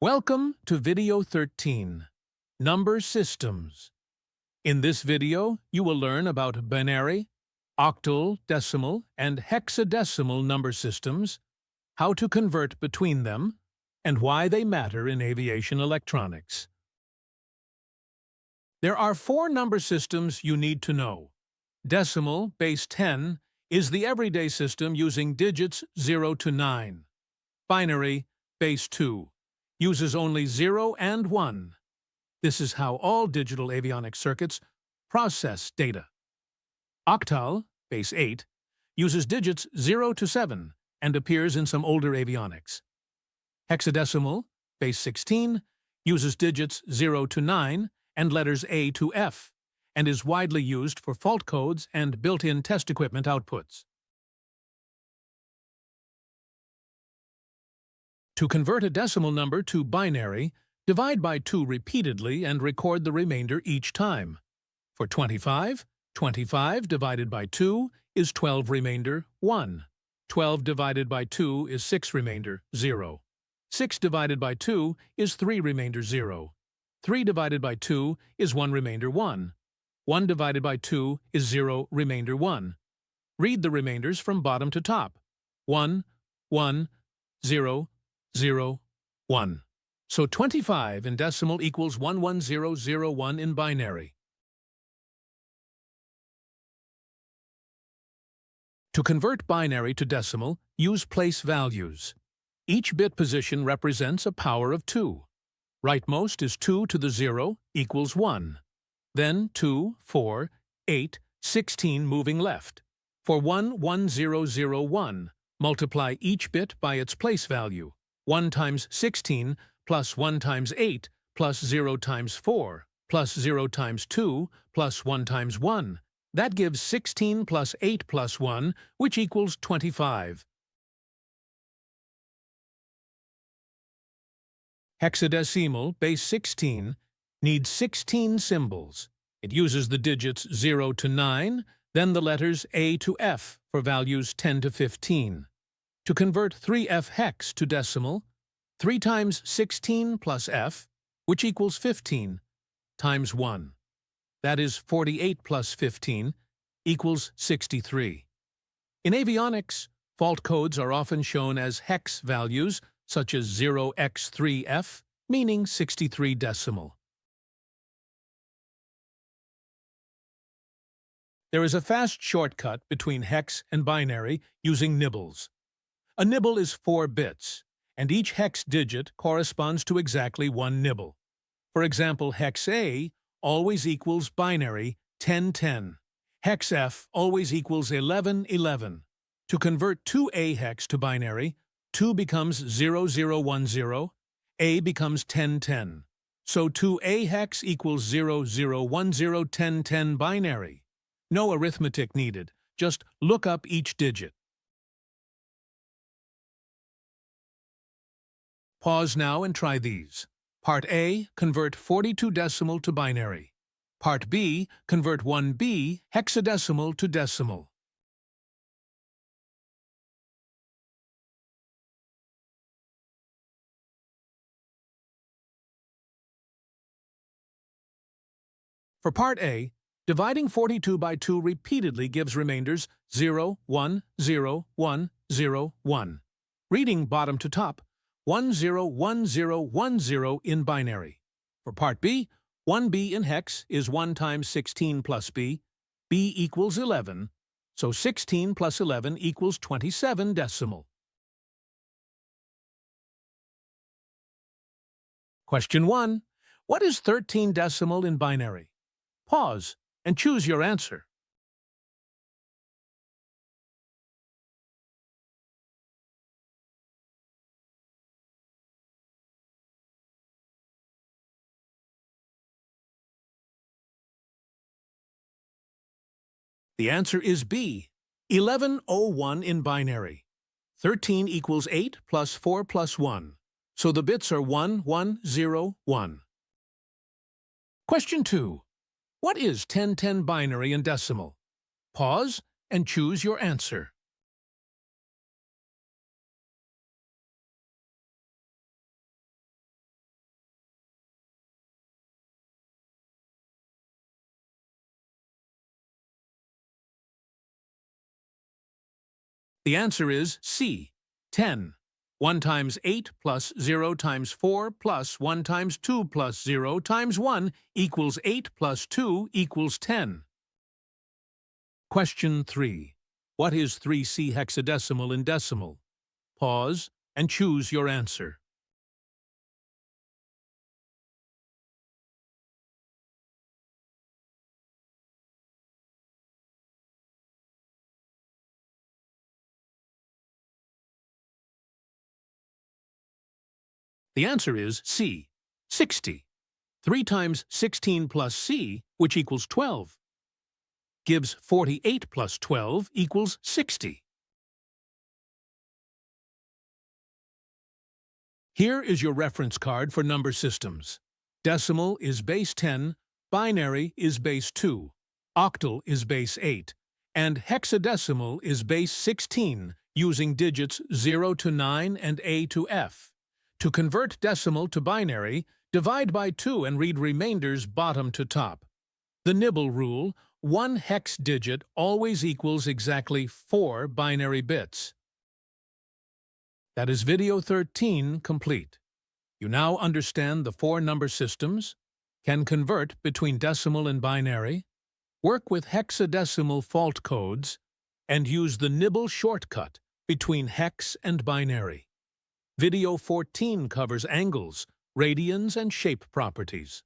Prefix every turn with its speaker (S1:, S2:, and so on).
S1: Welcome to Video 13, Number Systems. In this video, you will learn about binary, octal, decimal, and hexadecimal number systems, how to convert between them, and why they matter in aviation electronics. There are four number systems you need to know. Decimal, base 10, is the everyday system using digits 0 to 9. Binary, base 2, uses only 0 and 1. This is how all digital avionics circuits process data. Octal, base 8, uses digits 0 to 7 and appears in some older avionics. Hexadecimal, base 16, uses digits 0 to 9 and letters A to F, and is widely used for fault codes and built-in test equipment outputs. To convert a decimal number to binary, divide by 2 repeatedly and record the remainder each time. For 25, 25 divided by 2 is 12 remainder 1. 12 divided by 2 is 6 remainder 0. 6 divided by 2 is 3 remainder 0. 3 divided by 2 is 1 remainder 1. 1 divided by 2 is 0 remainder 1. Read the remainders from bottom to top. 1, 1, 0, 0, 1. So 25 in decimal equals 11001 in binary. To convert binary to decimal, use place values. Each bit position represents a power of 2. Rightmost is 2 to the 0 equals 1. Then 2, 4, 8, 16 moving left. For 11001, multiply each bit by its place value. 1 times 16 plus 1 times 8 plus 0 times 4 plus 0 times 2 plus 1 times 1. That gives 16 plus 8 plus 1, which equals 25. Hexadecimal, base 16, needs 16 symbols. It uses the digits 0 to 9, then the letters A to F for values 10 to 15. To convert 3F hex to decimal, 3 times 16 plus F, which equals 15, times 1. That is 48 plus 15, equals 63. In avionics, fault codes are often shown as hex values, such as 0x3F, meaning 63 decimal. There is a fast shortcut between hex and binary using nibbles. A nibble is 4 bits, and each hex digit corresponds to exactly 1 nibble. For example, hex A always equals binary 1010. Hex F always equals 1111. To convert 2A hex to binary, 2 becomes 0010, A becomes 1010. So 2A hex equals 001010 binary. No arithmetic needed, just look up each digit. Pause now and try these. Part A, convert 42 decimal to binary. Part B, convert 1B hexadecimal to decimal. For Part A, dividing 42 by 2 repeatedly gives remainders 0, 1, 0, 1, 0, 1. Reading bottom to top, 101010 in binary. For Part B, 1B in hex is 1 times 16 plus B. B equals 11, so 16 plus 11 equals 27 decimal. Question 1. What is 13 decimal in binary? Pause and choose your answer. The answer is B, 1101 in binary. 13 equals 8 plus 4 plus 1, so the bits are 1, 1, 0, 1. Question 2. What is 1010 binary and decimal? Pause and choose your answer. The answer is C, 10. 1 times 8 plus 0 times 4 plus 1 times 2 plus 0 times 1 equals 8 plus 2 equals 10. Question 3. What is 3C hexadecimal in decimal? Pause and choose your answer. The answer is C, 60. 3 times 16 plus C, which equals 12, gives 48 plus 12 equals 60. Here is your reference card for number systems. Decimal is base 10, binary is base 2, octal is base 8, and hexadecimal is base 16 using digits 0 to 9 and A to F. To convert decimal to binary, divide by 2 and read remainders bottom to top. The nibble rule, one hex digit always equals exactly 4 binary bits. That is video 13 complete. You now understand the 4 number systems, can convert between decimal and binary, work with hexadecimal fault codes, and use the nibble shortcut between hex and binary. Video 14 covers angles, radians, and shape properties.